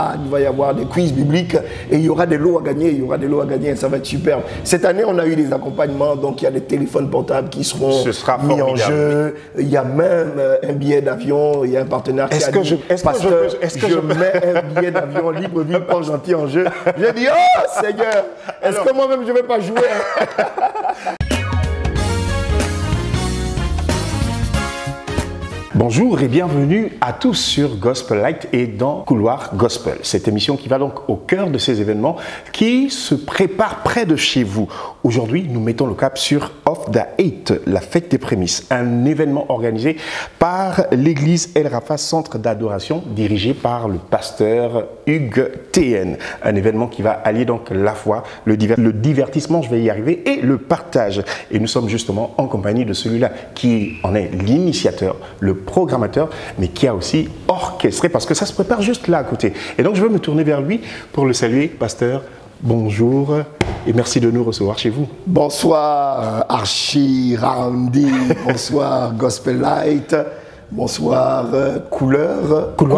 Il va y avoir des quiz bibliques et il y aura des lots à gagner, ça va être superbe. Cette année, on a eu des accompagnements, donc il y a des téléphones portables qui seront mis en jeu. Il y a même un billet d'avion, il y a un partenaire qui a dit, pasteur, je mets un billet d'avion Libreville Port Gentil en jeu. J'ai dit, oh Seigneur, est-ce que moi-même je ne vais pas jouer Bonjour et bienvenue à tous sur Gospel Light et dans Couloir Gospel. Cette émission qui va donc au cœur de ces événements qui se préparent près de chez vous. Aujourd'hui, nous mettons le cap sur Of the Eight, la fête des prémices, un événement organisé par l'église El Rafa, centre d'adoration, dirigé par le pasteur Hugues TN. Un événement qui va allier donc la foi, le divertissement, je vais y arriver, et le partage. Et nous sommes justement en compagnie de celui-là qui en est l'initiateur, le programmateur, mais qui a aussi orchestré, parce que ça se prépare juste là à côté. Et donc je veux me tourner vers lui pour le saluer. Pasteur, bonjour et merci de nous recevoir chez vous. Bonsoir Archie, Randy, bonsoir Gospel Light, bonsoir Couloir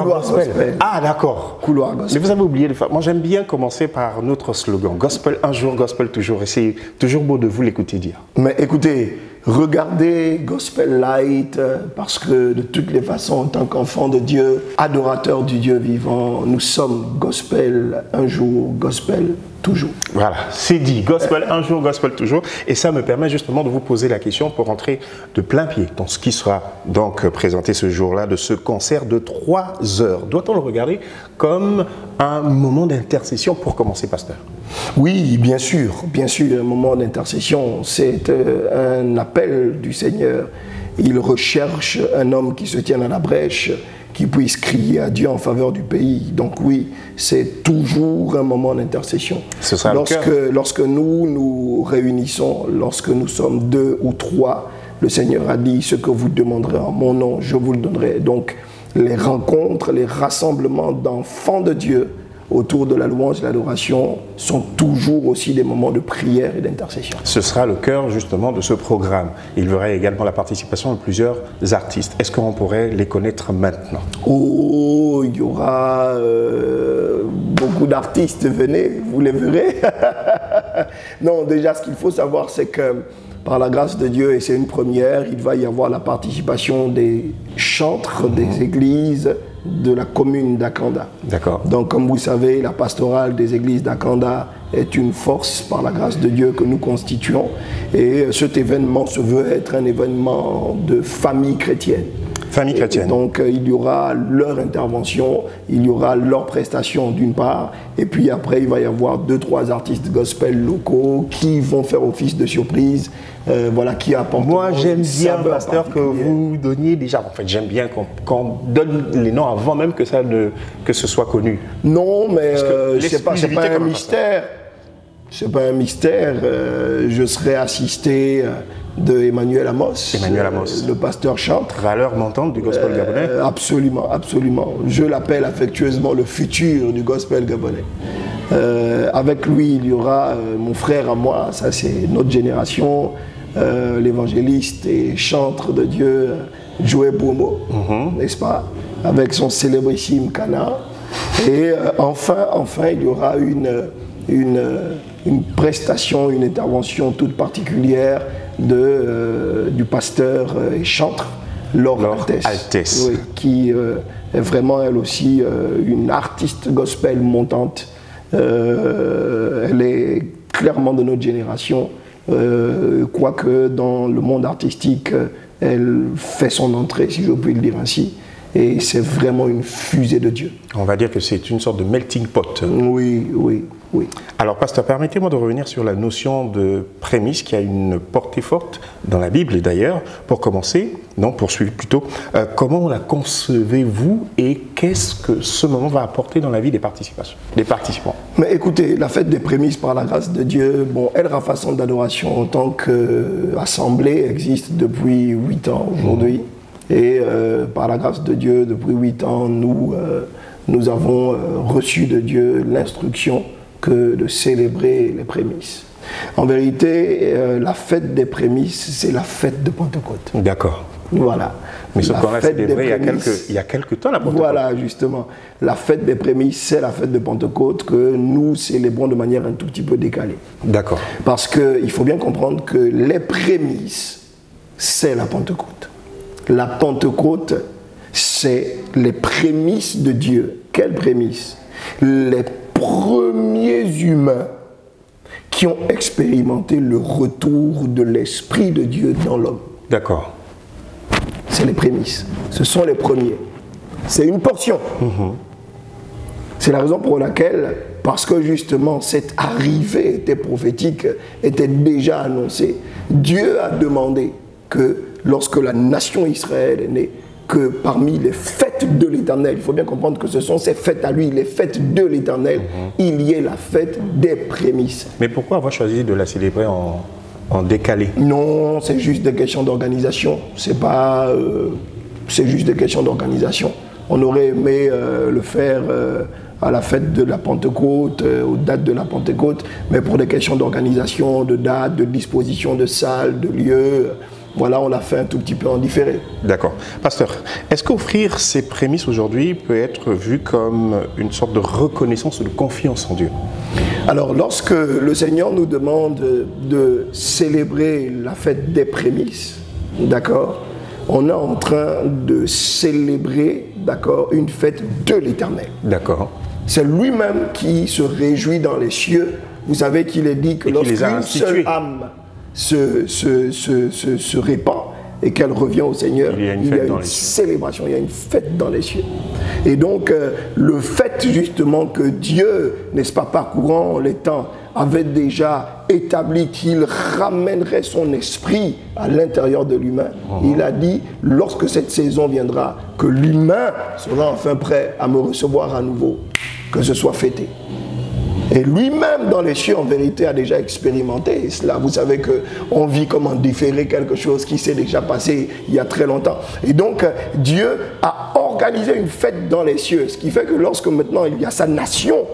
Gospel. Ah d'accord. Couloir Gospel. Mais vous avez oublié de faire. Moi j'aime bien commencer par notre slogan, Gospel un jour, Gospel toujours. Et c'est toujours beau de vous l'écouter dire. Mais écoutez, regardez Gospel Light parce que de toutes les façons, en tant qu'enfant de Dieu, adorateur du Dieu vivant, nous sommes Gospel un jour, Gospel toujours. Voilà, c'est dit, Gospel un jour, Gospel toujours. Et ça me permet justement de vous poser la question pour entrer de plein pied dans ce qui sera donc présenté ce jour-là de ce concert de 3 heures. Doit-on le regarder comme un moment d'intercession pour commencer, pasteur? Oui, bien sûr, un moment d'intercession, c'est un appel du Seigneur. Il recherche un homme qui se tienne à la brèche, qui puisse crier à Dieu en faveur du pays. Donc oui, c'est toujours un moment d'intercession. Lorsque nous nous réunissons, lorsque nous sommes 2 ou 3, le Seigneur a dit, ce que vous demanderez en mon nom, je vous le donnerai. Donc les rencontres, les rassemblements d'enfants de Dieu autour de la louange et de l'adoration sont toujours aussi des moments de prière et d'intercession. Ce sera le cœur justement de ce programme. Il y aura également la participation de plusieurs artistes. Est-ce qu'on pourrait les connaître maintenant? Oh, il y aura beaucoup d'artistes, venez, vous les verrez. Non, déjà ce qu'il faut savoir, c'est que par la grâce de Dieu, et c'est une première, il va y avoir la participation des chantres des églises de la commune d'Akanda. D'accord. Donc, comme vous savez, la pastorale des églises d'Akanda est une force par la grâce de Dieu que nous constituons. Et cet événement se veut être un événement de famille chrétienne. Famille chrétienne. Donc, il y aura leur intervention, il y aura leur prestation d'une part, et puis après, il va y avoir 2-3 artistes gospel locaux qui vont faire office de surprise. Voilà, qui apporte. Moi, j'aime bien, pasteur, que vous donniez déjà. En fait, j'aime bien qu'on donne les noms avant même que ce soit connu. Non, mais c'est pas un mystère. C'est pas un mystère. Je serai assisté de Emmanuel Amos. Emmanuel Amos. Le pasteur chantre. Valeur montante du gospel gabonais. Absolument, absolument. Je l'appelle affectueusement le futur du gospel gabonais. Avec lui, il y aura mon frère à moi, ça c'est notre génération, l'évangéliste et chantre de Dieu, Joël Bourmo, n'est-ce pas? Avec son célébrissime Cana. Et enfin, il y aura une prestation, une intervention toute particulière du pasteur et chantre Laure Altès, oui, qui est vraiment elle aussi une artiste gospel montante. Elle est clairement de notre génération, quoique dans le monde artistique, elle fait son entrée, si je puis le dire ainsi. Et c'est vraiment une fusée de Dieu. On va dire que c'est une sorte de melting pot. Oui, oui, oui. Alors, pasteur, permettez-moi de revenir sur la notion de prémisse qui a une portée forte dans la Bible. Et d'ailleurs, pour commencer, non, poursuivre plutôt, comment la concevez-vous et qu'est-ce que ce moment va apporter dans la vie des participants? Mais écoutez, la fête des prémices par la grâce de Dieu, bon, El Rafa Centre d'adoration en tant qu'assemblée existe depuis 8 ans aujourd'hui. Et par la grâce de Dieu, depuis 8 ans, nous avons reçu de Dieu l'instruction que de célébrer les prémices. En vérité, la fête des prémices, c'est la fête de Pentecôte. D'accord. Voilà. Mais sauf qu'on a fête des célébré prémices. il y a quelques temps la Pentecôte. Voilà, justement. La fête des prémices, c'est la fête de Pentecôte que nous célébrons de manière un tout petit peu décalée. D'accord. Parce qu'il faut bien comprendre que les prémices, c'est la Pentecôte. La Pentecôte, c'est les prémices de Dieu. Quelles prémices? Les premiers humains qui ont expérimenté le retour de l'Esprit de Dieu dans l'homme. D'accord. C'est les prémices. Ce sont les premiers. C'est une portion. C'est la raison pour laquelle, parce que justement cette arrivée était prophétique, était déjà annoncée, Dieu a demandé que lorsque la nation Israël est née, que parmi les fêtes de l'Éternel, il faut bien comprendre que ce sont ces fêtes à lui, les fêtes de l'Éternel, il y ait la fête des prémices. Mais pourquoi avoir choisi de la célébrer en décalé? Non, c'est juste des questions d'organisation. C'est pas, c'est juste des questions d'organisation. On aurait aimé le faire à la fête de la Pentecôte, aux dates de la Pentecôte, mais pour des questions d'organisation, de date, de disposition de salles, de lieux, voilà, on l'a fait un tout petit peu en différé. D'accord. Pasteur, est-ce qu'offrir ces prémices aujourd'hui peut être vu comme une sorte de reconnaissance ou de confiance en Dieu? Alors, lorsque le Seigneur nous demande de célébrer la fête des prémices, d'accord, on est en train de célébrer, d'accord, une fête de l'Éternel. D'accord. C'est lui-même qui se réjouit dans les cieux. Vous savez qu'il est dit que lorsqu'une seule âme se répand et qu'elle revient au Seigneur, il y a une célébration, il y a une fête dans les cieux. Et donc, le fait justement que Dieu, n'est-ce pas, parcourant les temps, avait déjà établi qu'il ramènerait son esprit à l'intérieur de l'humain, il a dit, lorsque cette saison viendra, que l'humain sera enfin prêt à me recevoir à nouveau, que ce soit fêté. Et lui-même, dans les cieux, en vérité, a déjà expérimenté cela. Vous savez qu'on vit comme en différé quelque chose qui s'est déjà passé il y a très longtemps. Et donc, Dieu a organisé une fête dans les cieux. Ce qui fait que lorsque maintenant il y a sa nation,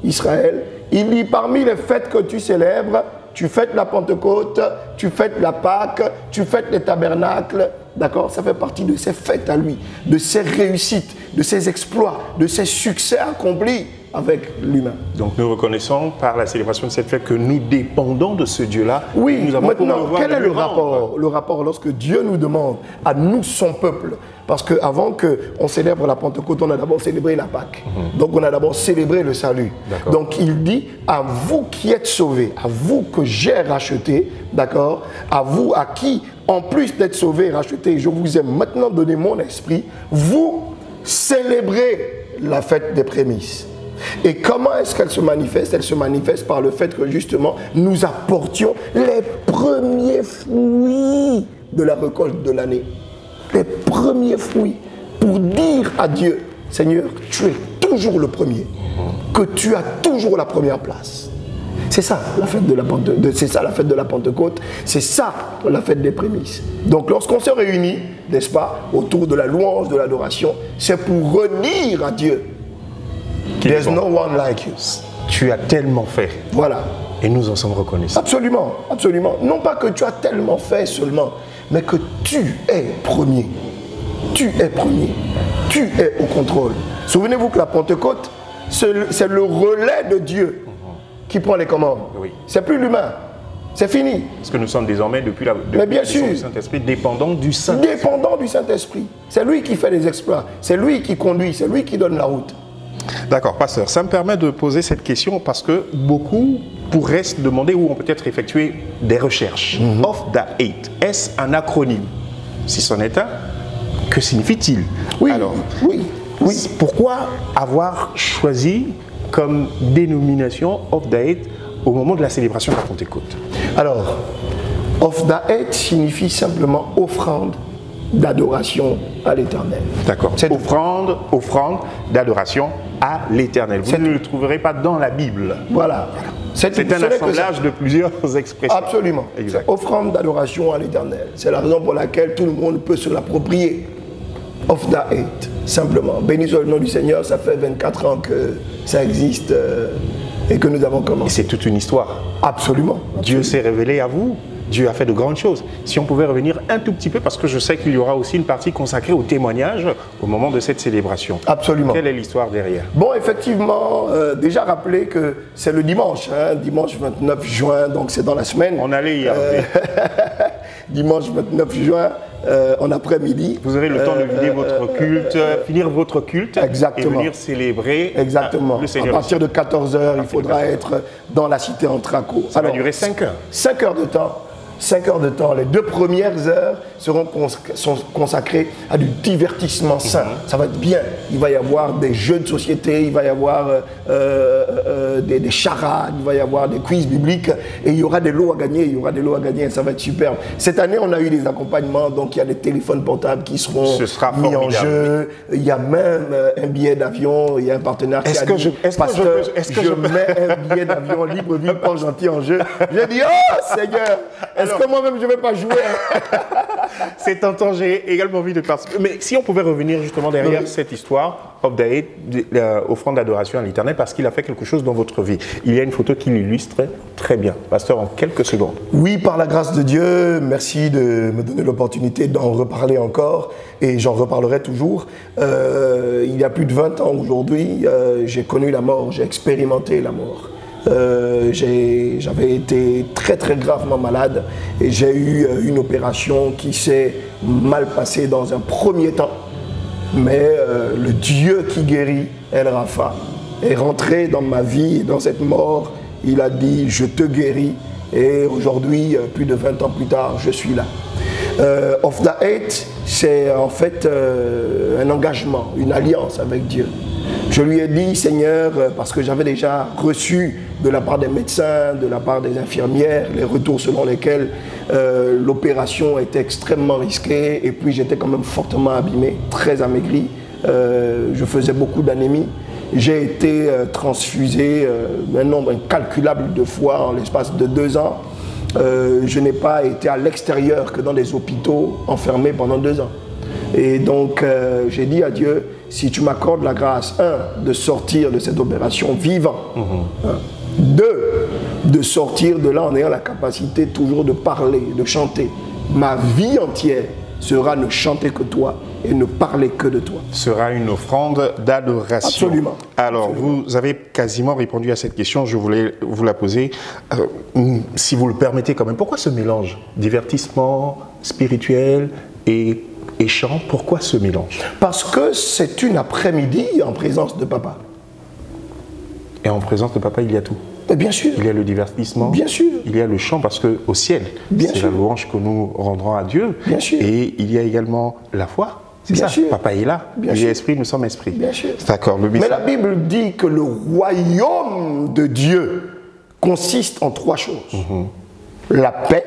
Israël, il dit parmi les fêtes que tu célèbres, tu fêtes la Pentecôte, tu fêtes la Pâque, tu fêtes les tabernacles. D'accord? Ça fait partie de ses fêtes à lui, de ses réussites, de ses exploits, de ses succès accomplis avec l'humain. Donc nous reconnaissons par la célébration de cette fête que nous dépendons de ce Dieu-là. Oui, nous avons maintenant, quel est le rapport? Le rapport lorsque Dieu nous demande à nous, son peuple, parce qu'avant qu'on célèbre la Pentecôte, on a d'abord célébré la Pâque. Donc on a d'abord célébré le salut. Donc il dit à vous qui êtes sauvés, à vous que j'ai racheté, d'accord, à vous à qui, en plus d'être sauvés et rachetés, je vous ai maintenant donné mon esprit, vous célébrez la fête des prémices. Et comment est-ce qu'elle se manifeste? Elle se manifeste par le fait que justement nous apportions les premiers fruits de la récolte de l'année. Les premiers fruits pour dire à Dieu, Seigneur, tu es toujours le premier, que tu as toujours la première place. C'est ça la fête de la Pentecôte, c'est ça la fête de la Pentecôte, c'est ça la fête des prémices. Donc lorsqu'on se réunit, n'est-ce pas, autour de la louange, de l'adoration, c'est pour redire à Dieu, There's no one like you. Tu as tellement fait. Voilà. Et nous en sommes reconnaissants. Absolument, absolument. Non pas que tu as tellement fait seulement, mais que tu es premier. Tu es premier. Tu es au contrôle. Souvenez-vous que la Pentecôte, c'est le relais de Dieu qui prend les commandes. Oui. C'est plus l'humain. C'est fini. Parce que nous sommes désormais, depuis la naissance du Saint-Esprit, dépendants du Saint-Esprit. Dépendants du Saint-Esprit. C'est lui qui fait les exploits. C'est lui qui conduit. C'est lui qui donne la route. D'accord, pasteur. Ça me permet de poser cette question parce que beaucoup pourraient se demander ou ont peut-être effectué des recherches. Of the Eight, est-ce un acronyme? Si c'en est un, que signifie-t-il? Oui, alors, oui. Pourquoi avoir choisi comme dénomination Of the Eight au moment de la célébration de la Pentecôte? Alors, Of the Eight signifie simplement offrande d'adoration à l'Éternel. D'accord. Offrande d'adoration à l'Éternel. Vous ne le trouverez pas dans la Bible. Voilà. C'est un assemblage de plusieurs expressions. Absolument. Offrande d'adoration à l'Éternel. C'est la raison pour laquelle tout le monde peut se l'approprier. Of the Eight, simplement. Béni soit le nom du Seigneur, ça fait 24 ans que ça existe et que nous avons commencé. Et c'est toute une histoire. Absolument. Dieu s'est révélé à vous. Dieu a fait de grandes choses. Si on pouvait revenir un tout petit peu, parce que je sais qu'il y aura aussi une partie consacrée au témoignage au moment de cette célébration. Absolument. Quelle est l'histoire derrière? Bon, effectivement, déjà rappeler que c'est le dimanche, hein, dimanche 29 juin, donc c'est dans la semaine. On allait hier. Dimanche 29 juin, en après-midi. Vous aurez le temps de vider votre culte, finir votre culte. Exactement. Et venir célébrer Exactement. le Seigneur. À partir de 14 h, il faudra être dans la cité Antraco. Ça va durer 5 heures. 5 heures de temps. 5 heures de temps. Les 2 premières heures seront consacrées à du divertissement sain. Ça va être bien. Il va y avoir des jeux de société, il va y avoir des charades, il va y avoir des quiz bibliques et il y aura des lots à gagner. Il y aura des lots à gagner. Ça va être superbe. Cette année, on a eu des accompagnements. Donc, il y a des téléphones portables qui seront mis en jeu. Il y a même un billet d'avion. Il y a un partenaire qui a dit, Pasteur, je mets un billet d'avion Libreville Port Gentil en jeu. J'ai dit, oh Seigneur, est-ce que moi-même je ne vais pas jouer? C'est tentant, j'ai également envie de participer. Mais si on pouvait revenir justement derrière cette histoire, Hope Day, offrande d'adoration à l'Éternel, parce qu'il a fait quelque chose dans votre vie. Il y a une photo qui l'illustre très bien. Pasteur, en quelques secondes. Oui, par la grâce de Dieu, merci de me donner l'opportunité d'en reparler encore, et j'en reparlerai toujours. Il y a plus de 20 ans aujourd'hui, j'ai connu la mort, j'ai expérimenté la mort. J'avais été très très gravement malade et j'ai eu une opération qui s'est mal passée dans un premier temps. Mais le Dieu qui guérit, El Rapha, est rentré dans ma vie, dans cette mort. Il a dit, je te guéris. Et aujourd'hui, plus de 20 ans plus tard, je suis là. Of the Eight, c'est en fait un engagement, une alliance avec Dieu. Je lui ai dit, Seigneur, parce que j'avais déjà reçu de la part des médecins, de la part des infirmières, les retours selon lesquels l'opération était extrêmement risquée et puis j'étais quand même fortement abîmé, très amaigri. Je faisais beaucoup d'anémie. J'ai été transfusé un nombre incalculable de fois en l'espace de 2 ans. Je n'ai pas été à l'extérieur que dans des hôpitaux enfermés pendant 2 ans. Et donc, j'ai dit à Dieu, si tu m'accordes la grâce, 1, de sortir de cette opération vivant, 2, de sortir de là en ayant la capacité toujours de parler, de chanter. Ma vie entière sera ne chanter que toi et ne parler que de toi. Sera une offrande d'adoration. Absolument. Alors, vous avez quasiment répondu à cette question, je voulais vous la poser. Si vous le permettez quand même, pourquoi ce mélange? Divertissement, spirituel et chant, pourquoi ce mélange? Parce que c'est une après-midi en présence de papa. Et en présence de papa, il y a tout. Mais bien sûr. Il y a le divertissement. Bien sûr. Il y a le chant, parce qu'au ciel, c'est la louange que nous rendrons à Dieu. Bien sûr. Et il y a également la foi. C'est ça. Sûr. Papa est là. Bien il sûr. est esprit, nous sommes esprit. Bien sûr. D'accord. Mais la Bible dit que le royaume de Dieu consiste en 3 choses. La paix,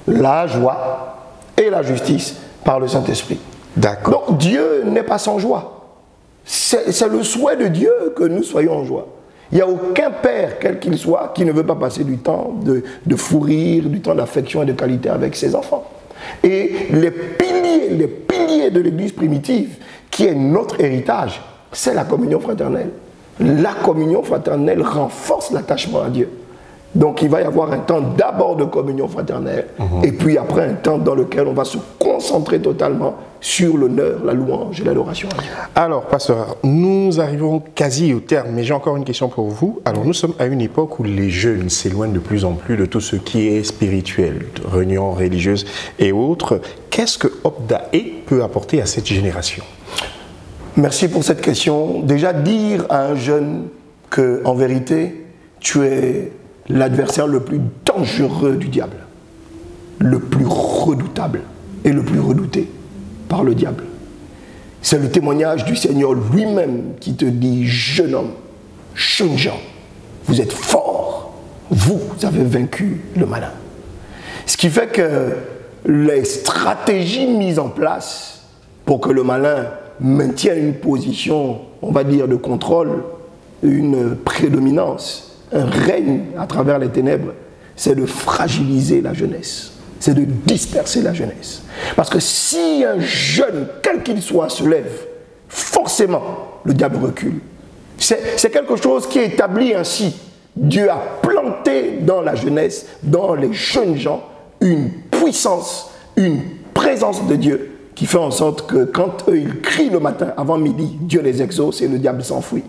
la joie et la justice par le Saint-Esprit. D'accord. Donc Dieu n'est pas sans joie. C'est le souhait de Dieu que nous soyons en joie. Il n'y a aucun père, quel qu'il soit, qui ne veut pas passer du temps de fou rire, du temps d'affection et de qualité avec ses enfants. Et les piliers de l'Église primitive, qui est notre héritage, c'est la communion fraternelle. La communion fraternelle renforce l'attachement à Dieu. Donc il va y avoir un temps d'abord de communion fraternelle et puis après un temps dans lequel on va se concentrer totalement sur l'honneur, la louange et l'adoration à Dieu. Alors, pasteur, nous arrivons quasi au terme, mais j'ai encore une question pour vous. Alors, nous sommes à une époque où les jeunes s'éloignent de plus en plus de tout ce qui est spirituel, réunions religieuses et autres. Qu'est-ce que Hope Day peut apporter à cette génération? Merci pour cette question. Déjà, dire à un jeune que, en vérité, tu es l'adversaire le plus dangereux du diable, le plus redoutable et le plus redouté par le diable. C'est le témoignage du Seigneur lui-même qui te dit, jeune homme, jeunes gens, vous êtes forts, vous avez vaincu le malin. Ce qui fait que les stratégies mises en place pour que le malin maintienne une position, on va dire, de contrôle, une prédominance, un règne à travers les ténèbres, c'est de fragiliser la jeunesse, c'est de disperser la jeunesse. Parce que si un jeune, quel qu'il soit, se lève, forcément, le diable recule. C'est quelque chose qui est établi ainsi Dieu a planté dans la jeunesse, dans les jeunes gens, une puissance, une présence de Dieu qui fait en sorte que quand eux, ils crient le matin avant midi, Dieu les exauce et le diable s'enfuit.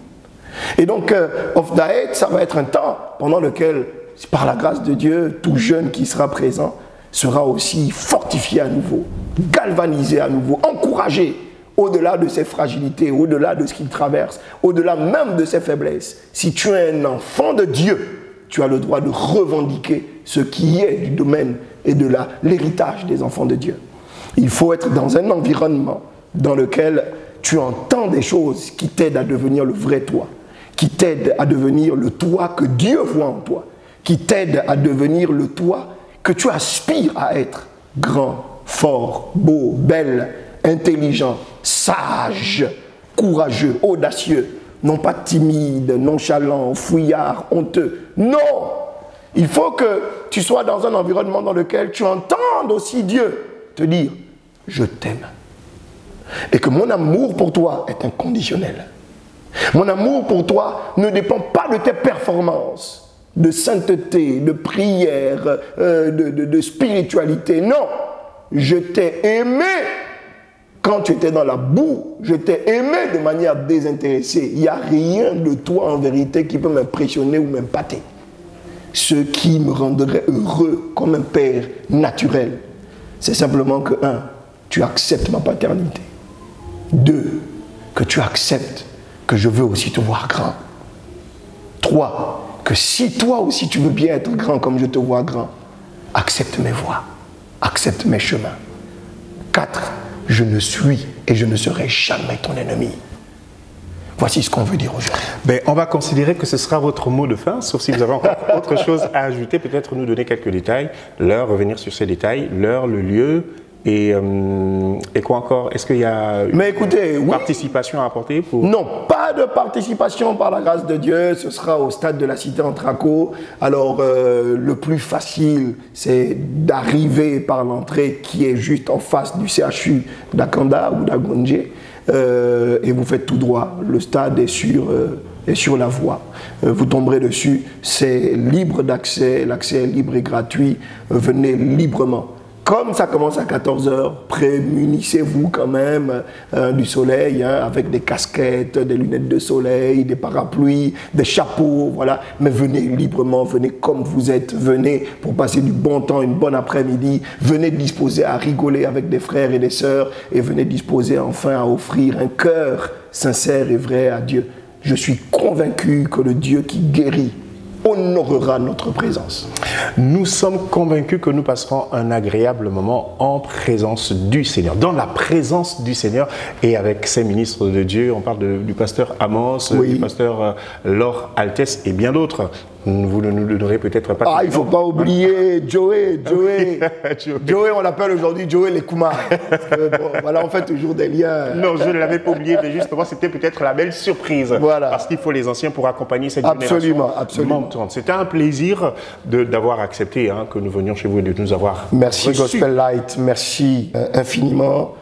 Et donc, Of Daet, ça va être un temps pendant lequel, par la grâce de Dieu, tout jeune qui sera présent sera aussi fortifié à nouveau, galvanisé à nouveau, encouragé au-delà de ses fragilités, au-delà de ce qu'il traverse, au-delà même de ses faiblesses. Si tu es un enfant de Dieu, tu as le droit de revendiquer ce qui est du domaine et de l'héritage des enfants de Dieu. Il faut être dans un environnement dans lequel tu entends des choses qui t'aident à devenir le vrai toi, qui t'aident à devenir le toi que Dieu voit en toi, qui t'aident à devenir le toi que tu aspires à être, grand, fort, beau, belle, intelligent, sage, courageux, audacieux, non pas timide, nonchalant, fouillard, honteux. Non! Il faut que tu sois dans un environnement dans lequel tu entendes aussi Dieu te dire « Je t'aime ». Et que mon amour pour toi est inconditionnel. Mon amour pour toi ne dépend pas de tes performances, de sainteté, de prière, de spiritualité. Non, je t'ai aimé quand tu étais dans la boue. Je t'ai aimé de manière désintéressée. Il n'y a rien de toi en vérité qui peut m'impressionner ou m'épater. Ce qui me rendrait heureux comme un père naturel, c'est simplement que, 1, tu acceptes ma paternité. 2, que tu acceptes que je veux aussi te voir grand. 3, que si toi aussi tu veux bien être grand comme je te vois grand, accepte mes voies, accepte mes chemins. 4, je ne suis et je ne serai jamais ton ennemi. Voici ce qu'on veut dire aujourd'hui. Ben, on va considérer que ce sera votre mot de fin, sauf si vous avez encore autre chose à ajouter, peut-être nous donner quelques détails, l'heure, revenir sur ces détails, l'heure, le lieu, et quoi encore? Est-ce qu'il y a une participation à apporter pour... Non, pas de participation par la grâce de Dieu, ce sera au stade de la cité Antraco. Alors, le plus facile, c'est d'arriver par l'entrée qui est juste en face du CHU d'Akanda ou d'Agonje. Et vous faites tout droit, le stade est sur la voie. Vous tomberez dessus, c'est libre d'accès, l'accès est libre et gratuit, venez librement. Comme ça commence à 14 h, prémunissez-vous quand même du soleil, avec des casquettes, des lunettes de soleil, des parapluies, des chapeaux, voilà. Mais venez librement, venez comme vous êtes, venez pour passer du bon temps, une bonne après-midi, venez disposer à rigoler avec des frères et des sœurs, et venez disposer enfin à offrir un cœur sincère et vrai à Dieu. Je suis convaincu que le Dieu qui guérit honorera notre présence. Nous sommes convaincus que nous passerons un agréable moment en présence du Seigneur, dans la présence du Seigneur et avec ces ministres de Dieu. On parle du pasteur Amos, du pasteur Laure Altès et bien d'autres. Vous ne nous donnerez peut-être pas... Ah, il ne faut pas oublier Joey. Joey, on l'appelle aujourd'hui Joey les Koumar. Voilà, on fait toujours des liens. Non, je ne l'avais pas oublié, mais justement, c'était peut-être la belle surprise. Voilà. Parce qu'il faut les anciens pour accompagner cette génération. Absolument. C'était un plaisir d'avoir accepté que nous venions chez vous et de nous avoir Merci reçus. Gospel Light, merci infiniment.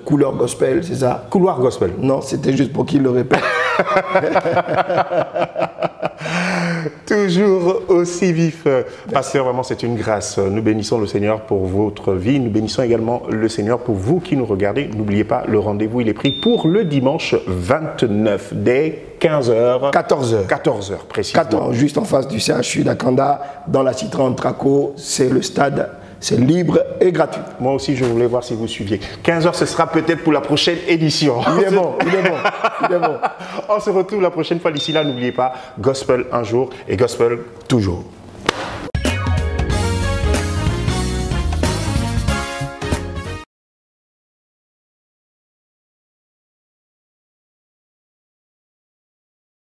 Couleur Gospel, c'est ça? Couloir Gospel. Non, c'était juste pour qu'il le répète. Toujours aussi vif. Pasteur, vraiment, c'est une grâce. Nous bénissons le Seigneur pour votre vie. Nous bénissons également le Seigneur pour vous qui nous regardez. N'oubliez pas, le rendez-vous, il est pris pour le dimanche 29 dès 15 h. 14 h. 14 h, précisément. 14, juste en face du CHU d'Akanda, dans la cité Antraco. C'est le stade. C'est libre et gratuit. Moi aussi, je voulais voir si vous suiviez. 15 h, ce sera peut-être pour la prochaine édition. Il est bon. On se retrouve la prochaine fois. D'ici là, n'oubliez pas, Gospel un jour et Gospel toujours.